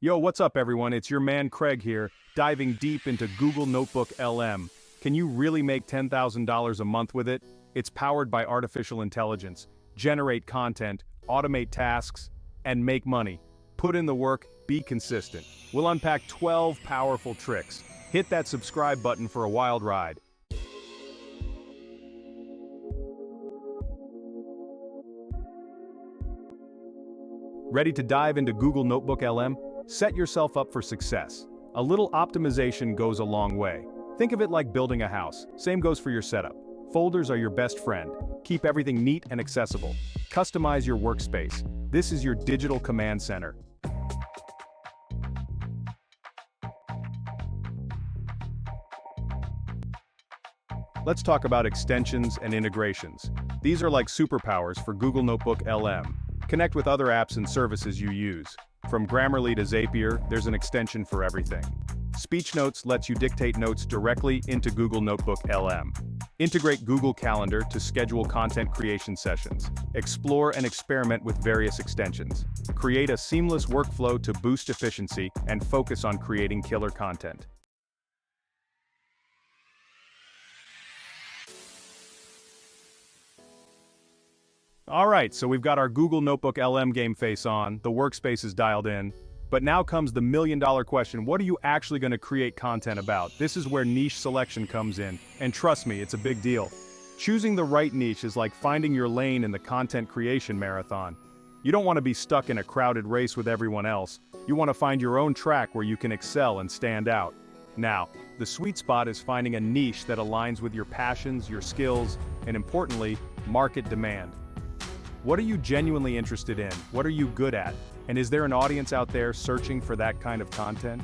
Yo, what's up everyone? It's your man Craig here, diving deep into Google Notebook LM. Can you really make $10,000 a month with it? It's powered by artificial intelligence. Generate content, automate tasks, and make money. Put in the work, be consistent. We'll unpack 12 powerful tricks. Hit that subscribe button for a wild ride. Ready to dive into Google Notebook LM? Set yourself up for success. A little optimization goes a long way. Think of it like building a house. Same goes for your setup. Folders are your best friend. Keep everything neat and accessible. Customize your workspace. This is your digital command center. Let's talk about extensions and integrations. These are like superpowers for Google Notebook LM. Connect with other apps and services you use. From Grammarly to Zapier, there's an extension for everything. Speech Notes lets you dictate notes directly into Google Notebook LM. Integrate Google Calendar to schedule content creation sessions. Explore and experiment with various extensions. Create a seamless workflow to boost efficiency and focus on creating killer content. Alright, so we've got our Google Notebook LM game face on, the workspace is dialed in, but now comes the million-dollar question: what are you actually going to create content about? This is where niche selection comes in, and trust me, it's a big deal. Choosing the right niche is like finding your lane in the content creation marathon. You don't want to be stuck in a crowded race with everyone else. You want to find your own track where you can excel and stand out. Now, the sweet spot is finding a niche that aligns with your passions, your skills, and importantly, market demand. What are you genuinely interested in? What are you good at? And is there an audience out there searching for that kind of content?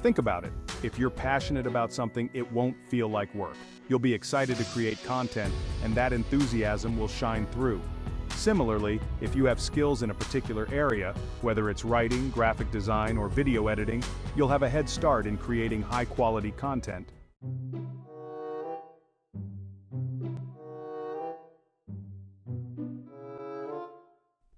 Think about it. If you're passionate about something, it won't feel like work. You'll be excited to create content, and that enthusiasm will shine through. Similarly, if you have skills in a particular area, whether it's writing, graphic design, or video editing, you'll have a head start in creating high-quality content.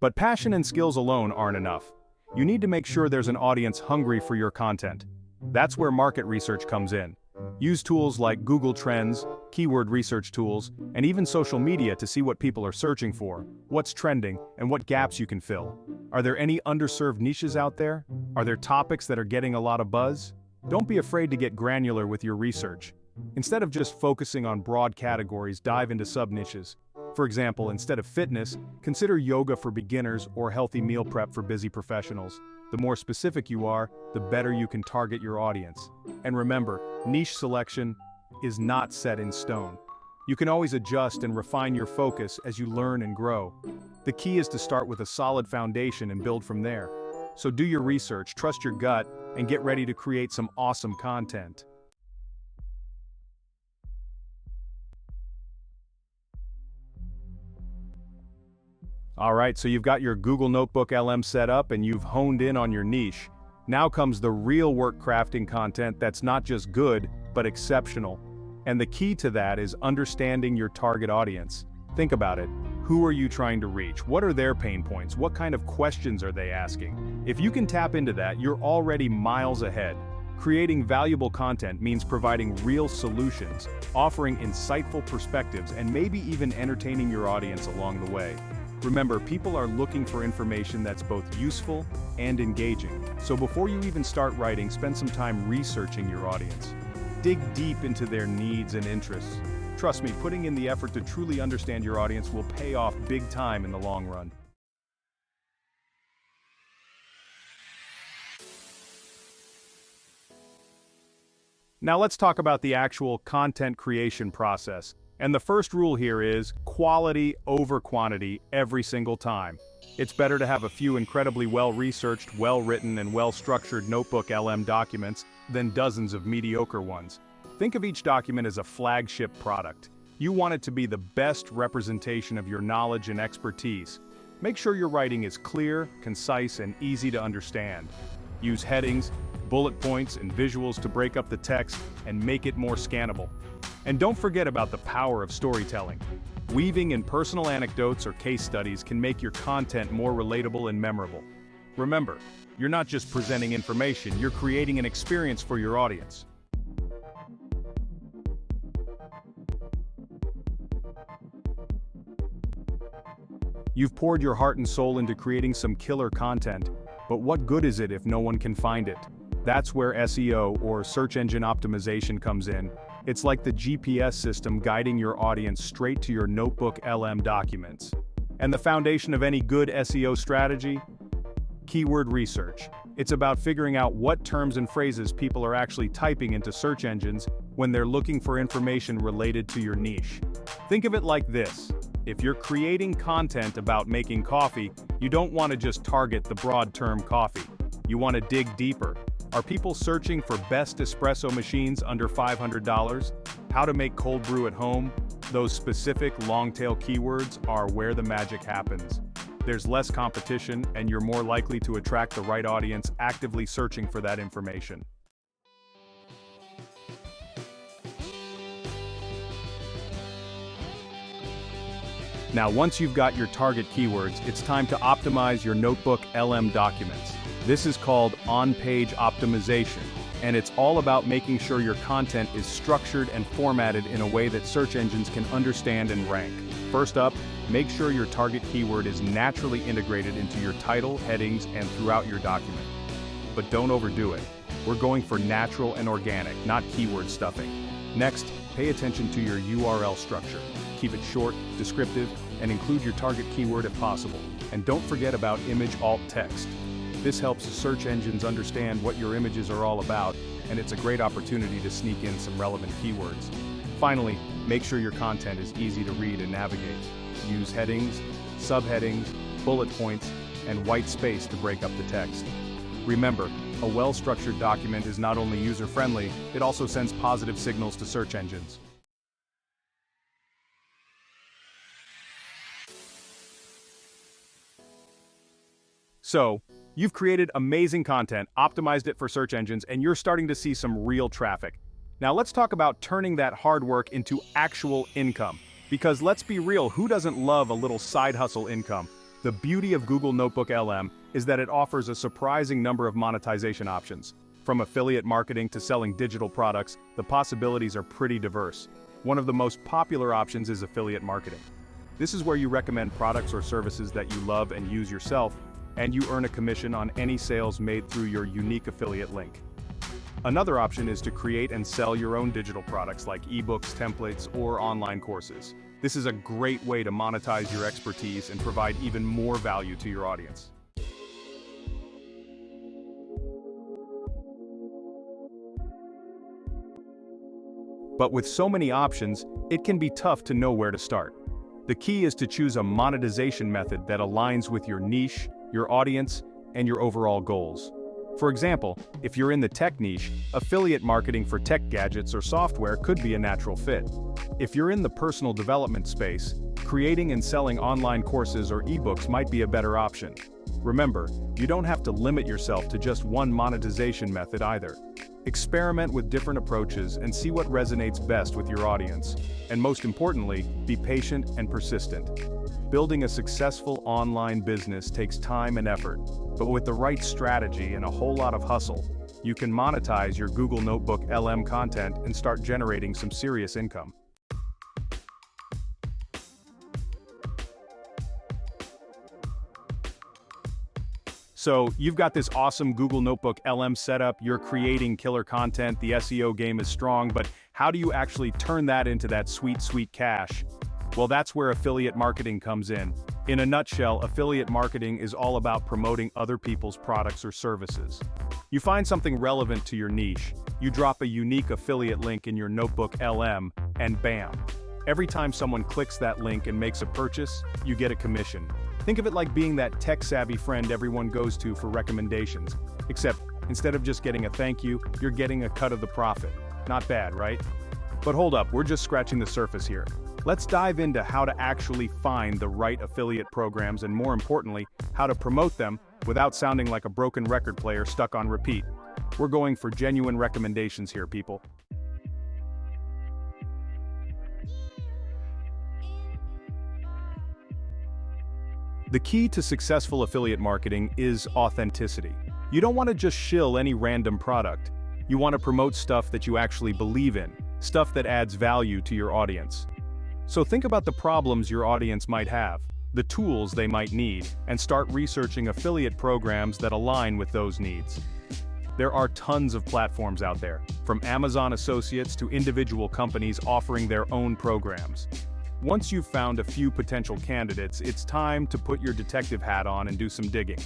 But passion and skills alone aren't enough. You need to make sure there's an audience hungry for your content. That's where market research comes in. Use tools like Google Trends, keyword research tools, and even social media to see what people are searching for, what's trending, and what gaps you can fill. Are there any underserved niches out there? Are there topics that are getting a lot of buzz? Don't be afraid to get granular with your research. Instead of just focusing on broad categories, dive into sub-niches. For example, instead of fitness, consider yoga for beginners or healthy meal prep for busy professionals. The more specific you are, the better you can target your audience. And remember, niche selection is not set in stone. You can always adjust and refine your focus as you learn and grow. The key is to start with a solid foundation and build from there. So do your research, trust your gut, and get ready to create some awesome content. Alright, so you've got your Google Notebook LM set up and you've honed in on your niche. Now comes the real work crafting content that's not just good, but exceptional. And the key to that is understanding your target audience. Think about it. Who are you trying to reach? What are their pain points? What kind of questions are they asking? If you can tap into that, you're already miles ahead. Creating valuable content means providing real solutions, offering insightful perspectives, and maybe even entertaining your audience along the way. Remember, people are looking for information that's both useful and engaging. So before you even start writing, spend some time researching your audience. Dig deep into their needs and interests. Trust me, putting in the effort to truly understand your audience will pay off big time in the long run. Now let's talk about the actual content creation process. And the first rule here is quality over quantity every single time. It's better to have a few incredibly well-researched, well-written, and well-structured Notebook LM documents than dozens of mediocre ones. Think of each document as a flagship product. You want it to be the best representation of your knowledge and expertise. Make sure your writing is clear, concise, and easy to understand. Use headings, bullet points, and visuals to break up the text and make it more scannable. And don't forget about the power of storytelling. Weaving in personal anecdotes or case studies can make your content more relatable and memorable. Remember, You're not just presenting information, you're creating an experience for your audience. You've poured your heart and soul into creating some killer content, but what good is it if no one can find it? That's where SEO, or search engine optimization, comes in. It's like the GPS system guiding your audience straight to your Notebook LM documents. And the foundation of any good SEO strategy? Keyword research. It's about figuring out what terms and phrases people are actually typing into search engines when they're looking for information related to your niche. Think of it like this. If you're creating content about making coffee, you don't want to just target the broad term coffee. You want to dig deeper. Are people searching for best espresso machines under $500? How to make cold brew at home? Those specific long-tail keywords are where the magic happens. There's less competition, and you're more likely to attract the right audience actively searching for that information. Now, once you've got your target keywords, it's time to optimize your Notebook LM documents. This is called on-page optimization, and it's all about making sure your content is structured and formatted in a way that search engines can understand and rank. First up, make sure your target keyword is naturally integrated into your title, headings, and throughout your document. But don't overdo it. We're going for natural and organic, not keyword stuffing. Next, pay attention to your URL structure. Keep it short, descriptive, and include your target keyword if possible. And don't forget about image alt text. This helps search engines understand what your images are all about, and it's a great opportunity to sneak in some relevant keywords. Finally, make sure your content is easy to read and navigate. Use headings, subheadings, bullet points, and white space to break up the text. Remember, a well-structured document is not only user-friendly, it also sends positive signals to search engines. So, you've created amazing content, optimized it for search engines, and you're starting to see some real traffic. Now let's talk about turning that hard work into actual income. Because let's be real, who doesn't love a little side hustle income? The beauty of Google Notebook LM is that it offers a surprising number of monetization options. From affiliate marketing to selling digital products, the possibilities are pretty diverse. One of the most popular options is affiliate marketing. This is where you recommend products or services that you love and use yourself, and you earn a commission on any sales made through your unique affiliate link. Another option is to create and sell your own digital products like ebooks, templates, or online courses. This is a great way to monetize your expertise and provide even more value to your audience. But with so many options, it can be tough to know where to start. The key is to choose a monetization method that aligns with your niche, your audience, and your overall goals. For example, if you're in the tech niche, affiliate marketing for tech gadgets or software could be a natural fit. If you're in the personal development space, creating and selling online courses or ebooks might be a better option. Remember, you don't have to limit yourself to just one monetization method either. Experiment with different approaches and see what resonates best with your audience. And most importantly, be patient and persistent. Building a successful online business takes time and effort, but with the right strategy and a whole lot of hustle, you can monetize your Google Notebook LM content and start generating some serious income. So, you've got this awesome Google Notebook LM setup, you're creating killer content, the SEO game is strong, but how do you actually turn that into that sweet, sweet cash? Well, that's where affiliate marketing comes in. In a nutshell, affiliate marketing is all about promoting other people's products or services. You find something relevant to your niche, you drop a unique affiliate link in your Notebook LM, and bam! Every time someone clicks that link and makes a purchase, you get a commission. Think of it like being that tech-savvy friend everyone goes to for recommendations. Except, instead of just getting a thank you, you're getting a cut of the profit. Not bad, right? But hold up, we're just scratching the surface here. Let's dive into how to actually find the right affiliate programs and, more importantly, how to promote them without sounding like a broken record player stuck on repeat. We're going for genuine recommendations here, people. The key to successful affiliate marketing is authenticity. You don't want to just shill any random product. You want to promote stuff that you actually believe in, stuff that adds value to your audience. So think about the problems your audience might have, the tools they might need, and start researching affiliate programs that align with those needs. There are tons of platforms out there, from Amazon associates to individual companies offering their own programs. Once you've found a few potential candidates, it's time to put your detective hat on and do some digging.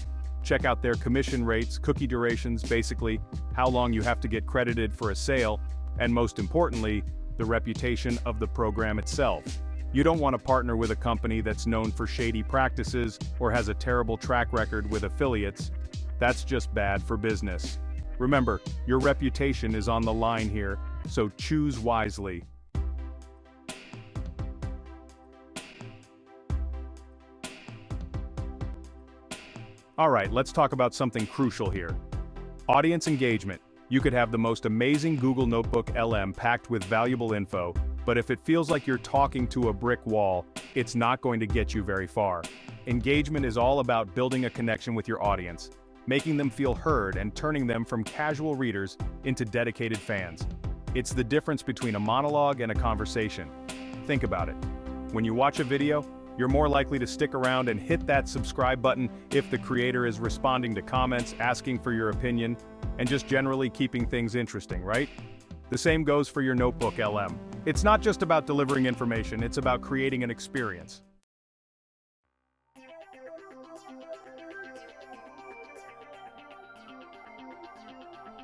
Check out their commission rates, cookie durations, basically how long you have to get credited for a sale, and most importantly, the reputation of the program itself. You don't want to partner with a company that's known for shady practices or has a terrible track record with affiliates. That's just bad for business. Remember, your reputation is on the line here, so choose wisely. Alright, let's talk about something crucial here. Audience engagement. You could have the most amazing Google Notebook LM packed with valuable info, but if it feels like you're talking to a brick wall, it's not going to get you very far. Engagement is all about building a connection with your audience, making them feel heard and turning them from casual readers into dedicated fans. It's the difference between a monologue and a conversation. Think about it. When you watch a video, you're more likely to stick around and hit that subscribe button if the creator is responding to comments, asking for your opinion, and just generally keeping things interesting, right? The same goes for your Notebook LM. It's not just about delivering information, it's about creating an experience.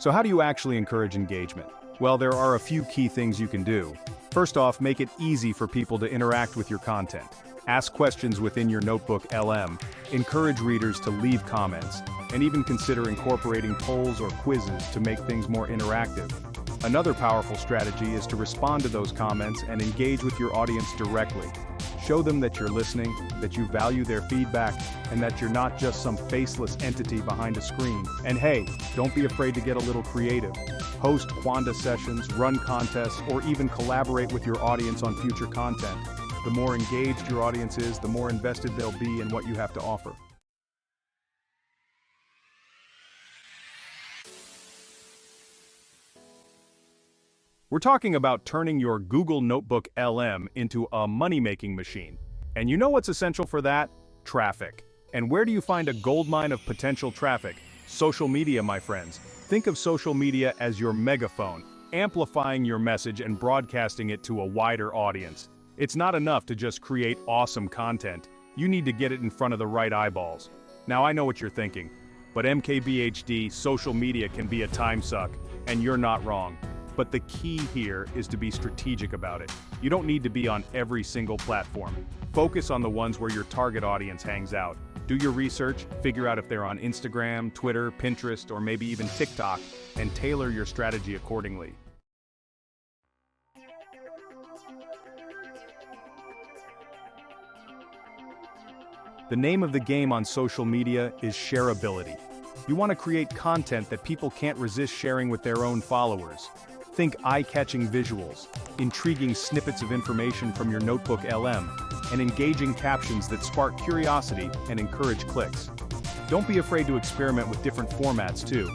So how do you actually encourage engagement? Well, there are a few key things you can do. First off, make it easy for people to interact with your content. Ask questions within your Notebook LM, encourage readers to leave comments, and even consider incorporating polls or quizzes to make things more interactive. Another powerful strategy is to respond to those comments and engage with your audience directly. Show them that you're listening, that you value their feedback, and that you're not just some faceless entity behind a screen. And hey, don't be afraid to get a little creative. Host Quanda sessions, run contests, or even collaborate with your audience on future content. The more engaged your audience is, the more invested they'll be in what you have to offer. We're talking about turning your Google Notebook LM into a money-making machine. And you know what's essential for that? Traffic. And where do you find a goldmine of potential traffic? Social media, my friends. Think of social media as your megaphone, amplifying your message and broadcasting it to a wider audience. It's not enough to just create awesome content. You need to get it in front of the right eyeballs. Now I know what you're thinking, but MKBHD, social media can be a time suck, and you're not wrong. But the key here is to be strategic about it. You don't need to be on every single platform. Focus on the ones where your target audience hangs out. Do your research, figure out if they're on Instagram, Twitter, Pinterest, or maybe even TikTok, and tailor your strategy accordingly. The name of the game on social media is shareability. You want to create content that people can't resist sharing with their own followers. Think eye-catching visuals, intriguing snippets of information from your Notebook LM, and engaging captions that spark curiosity and encourage clicks. Don't be afraid to experiment with different formats too.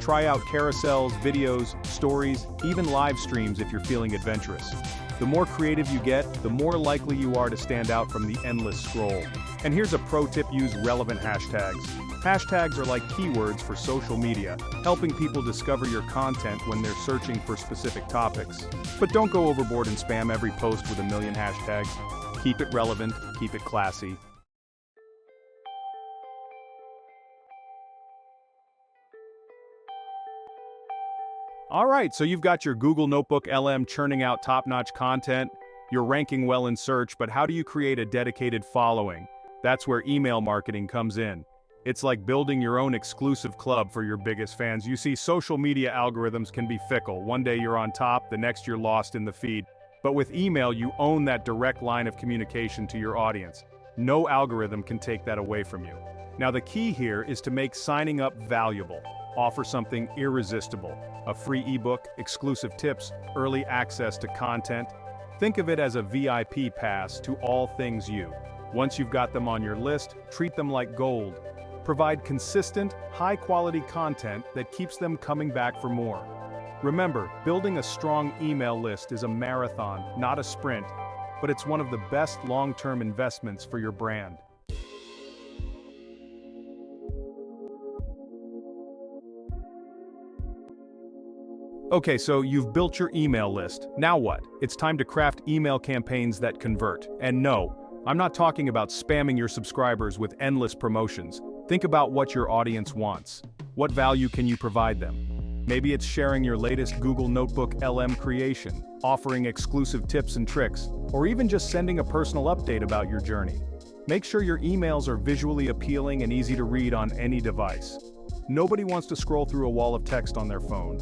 Try out carousels, videos, stories, even live streams if you're feeling adventurous. The more creative you get, the more likely you are to stand out from the endless scroll. And here's a pro tip: use relevant hashtags. Hashtags are like keywords for social media, helping people discover your content when they're searching for specific topics. But don't go overboard and spam every post with a million hashtags. Keep it relevant, keep it classy. Alright, so you've got your Google Notebook LM churning out top-notch content. You're ranking well in search, but how do you create a dedicated following? That's where email marketing comes in. It's like building your own exclusive club for your biggest fans. You see, social media algorithms can be fickle. One day you're on top, the next you're lost in the feed. But with email, you own that direct line of communication to your audience. No algorithm can take that away from you. Now the key here is to make signing up valuable. Offer something irresistible. A free ebook, exclusive tips, early access to content. Think of it as a VIP pass to all things you. Once you've got them on your list, treat them like gold. Provide consistent, high-quality content that keeps them coming back for more. Remember, building a strong email list is a marathon, not a sprint, but it's one of the best long-term investments for your brand. Okay, so you've built your email list. Now what? It's time to craft email campaigns that convert. And no, I'm not talking about spamming your subscribers with endless promotions. Think about what your audience wants. What value can you provide them? Maybe it's sharing your latest Google Notebook LM creation, offering exclusive tips and tricks, or even just sending a personal update about your journey. Make sure your emails are visually appealing and easy to read on any device. Nobody wants to scroll through a wall of text on their phone.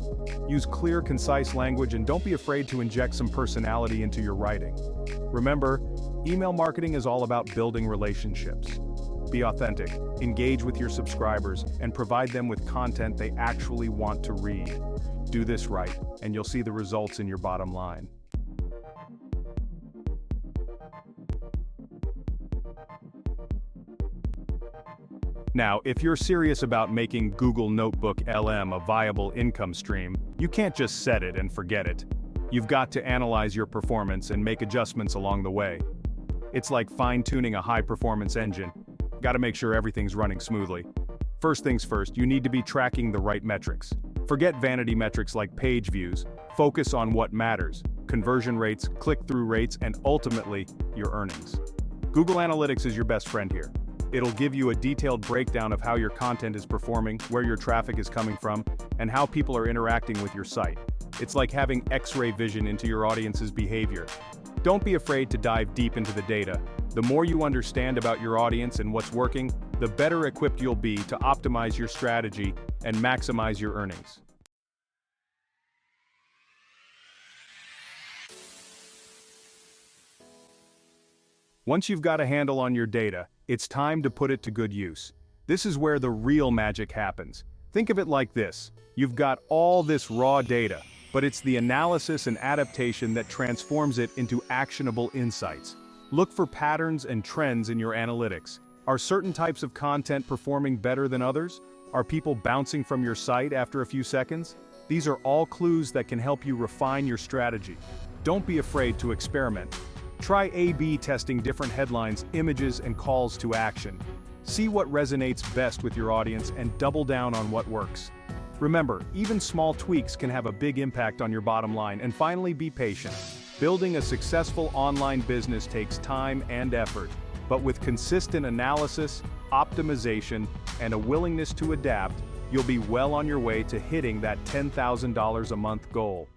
Use clear, concise language and don't be afraid to inject some personality into your writing. Remember, email marketing is all about building relationships. Be authentic, engage with your subscribers, and provide them with content they actually want to read. Do this right, and you'll see the results in your bottom line. Now, if you're serious about making Google Notebook LM a viable income stream, you can't just set it and forget it. You've got to analyze your performance and make adjustments along the way. It's like fine-tuning a high-performance engine. Gotta make sure everything's running smoothly. First things first, you need to be tracking the right metrics. Forget vanity metrics like page views. Focus on what matters: conversion rates, click-through rates, and ultimately, your earnings. Google Analytics is your best friend here. It'll give you a detailed breakdown of how your content is performing, where your traffic is coming from, and how people are interacting with your site. It's like having X-ray vision into your audience's behavior. Don't be afraid to dive deep into the data. The more you understand about your audience and what's working, the better equipped you'll be to optimize your strategy and maximize your earnings. Once you've got a handle on your data, it's time to put it to good use. This is where the real magic happens. Think of it like this: you've got all this raw data, but it's the analysis and adaptation that transforms it into actionable insights. Look for patterns and trends in your analytics. Are certain types of content performing better than others? Are people bouncing from your site after a few seconds? These are all clues that can help you refine your strategy. Don't be afraid to experiment. Try A/B testing different headlines, images, and calls to action. See what resonates best with your audience and double down on what works. Remember, even small tweaks can have a big impact on your bottom line. And finally, be patient. Building a successful online business takes time and effort, but with consistent analysis, optimization, and a willingness to adapt, you'll be well on your way to hitting that $10,000 a month goal.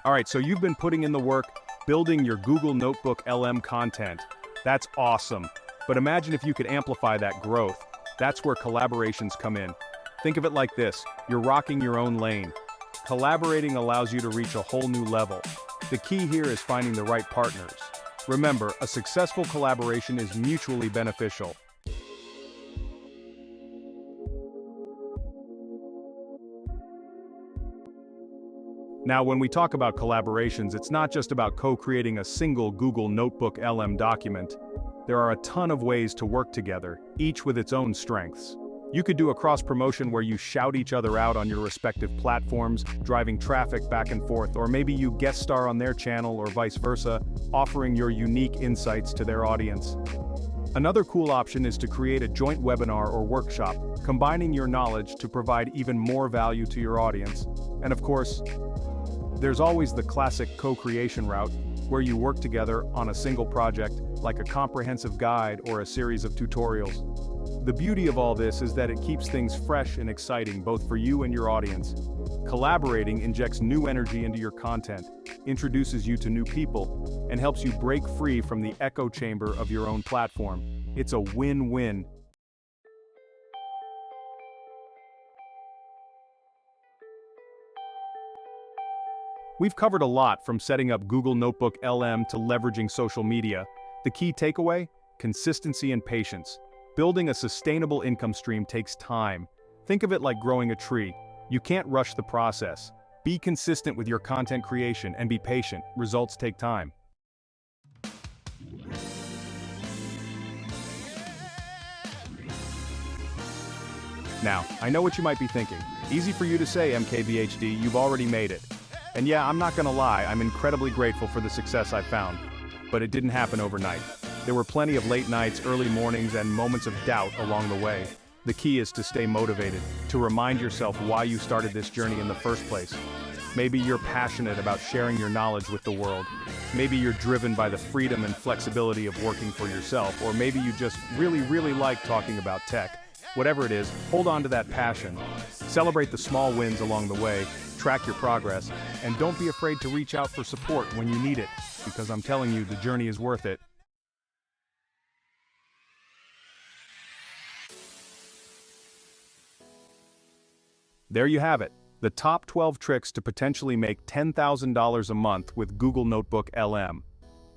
Alright, so you've been putting in the work, building your Google Notebook LM content. That's awesome. But imagine if you could amplify that growth. That's where collaborations come in. Think of it like this: you're rocking your own lane. Collaborating allows you to reach a whole new level. The key here is finding the right partners. Remember, a successful collaboration is mutually beneficial. Now, when we talk about collaborations, it's not just about co-creating a single Google Notebook LM document. There are a ton of ways to work together, each with its own strengths. You could do a cross-promotion where you shout each other out on your respective platforms, driving traffic back and forth, or maybe you guest star on their channel or vice versa, offering your unique insights to their audience. Another cool option is to create a joint webinar or workshop, combining your knowledge to provide even more value to your audience. And of course, there's always the classic co-creation route, where you work together on a single project, like a comprehensive guide or a series of tutorials. The beauty of all this is that it keeps things fresh and exciting both for you and your audience. Collaborating injects new energy into your content, introduces you to new people, and helps you break free from the echo chamber of your own platform. It's a win-win. We've covered a lot, from setting up Google Notebook LM to leveraging social media. The key takeaway? Consistency and patience. Building a sustainable income stream takes time. Think of it like growing a tree. You can't rush the process. Be consistent with your content creation and be patient. Results take time. Now, I know what you might be thinking. Easy for you to say, MKBHD, you've already made it. And yeah, I'm not gonna lie, I'm incredibly grateful for the success I found. But it didn't happen overnight. There were plenty of late nights, early mornings, and moments of doubt along the way. The key is to stay motivated, to remind yourself why you started this journey in the first place. Maybe you're passionate about sharing your knowledge with the world. Maybe you're driven by the freedom and flexibility of working for yourself, or maybe you just really like talking about tech. Whatever it is, hold on to that passion. Celebrate the small wins along the way, track your progress, and don't be afraid to reach out for support when you need it, because I'm telling you, the journey is worth it. There you have it, the top 12 tricks to potentially make $10,000 a month with Google Notebook LM.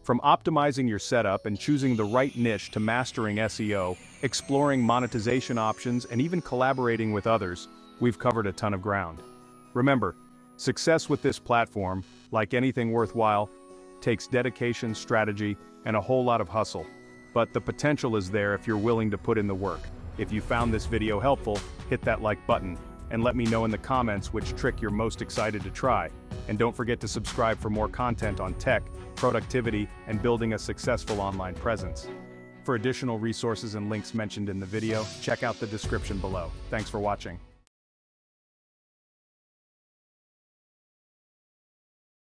From optimizing your setup and choosing the right niche to mastering SEO, exploring monetization options, and even collaborating with others, we've covered a ton of ground. Remember, success with this platform, like anything worthwhile, takes dedication, strategy, and a whole lot of hustle. But the potential is there if you're willing to put in the work. If you found this video helpful, hit that like button, and let me know in the comments which trick you're most excited to try. And don't forget to subscribe for more content on tech, productivity, and building a successful online presence. For additional resources and links mentioned in the video, check out the description below. Thanks for watching.